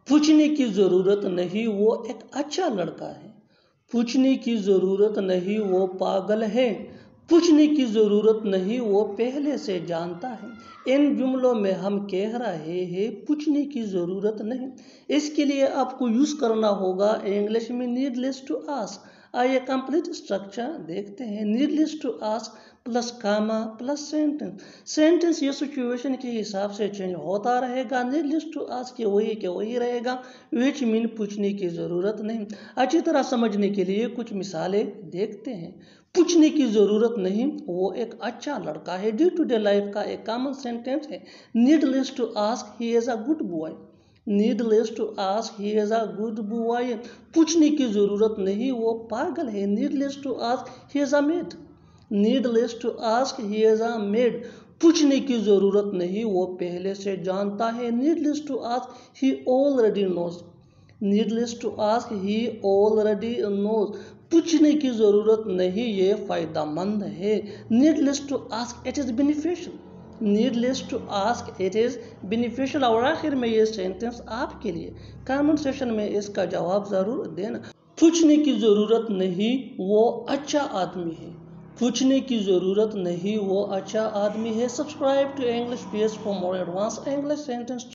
पूछने की ज़रूरत नहीं, वो एक अच्छा लड़का है। पूछने की ज़रूरत नहीं, वो पागल है। पूछने की ज़रूरत नहीं, वो पहले से जानता है। इन जुमलों में हम कह रहे हैं पूछने की ज़रूरत नहीं। इसके लिए आपको यूज़ करना होगा इंग्लिश में नीडलेस टू आस्क। आइए कंप्लीट स्ट्रक्चर देखते हैं। Needless to ask plus comma plus sentence. Sentence ये सिचुएशन के हिसाब से चेंज होता रहेगा। नीडलेस टू आस्क के वही रहेगा, विच मीन पूछने की ज़रूरत नहीं। अच्छी तरह समझने के लिए कुछ मिसालें देखते हैं। पूछने की ज़रूरत नहीं, वो एक अच्छा लड़का है डे टू डे लाइफ का एक कॉमन सेंटेंस है। Needless to ask he is a good boy. Needless to ask he is a good boy. पूछने की ज़रूरत नहीं, वो पागल है। Needless to ask he is a mad. Needless to ask he is a mad. पूछने की ज़रूरत नहीं, वो पहले से जानता है। Needless to ask he already knows. Needless to ask he already knows. पूछने की ज़रूरत नहीं, ये फ़ायदेमंद है। Needless to ask it is beneficial. Needless to ask it is beneficial. और आखिर में ये सेंटेंस आपके लिए, कमेंट सेक्शन में इसका जवाब ज़रूर देना। पूछने की ज़रूरत नहीं, वो अच्छा आदमी है। पूछने की ज़रूरत नहीं, वो अच्छा आदमी है। Subscribe to English PS for more advance English sentence.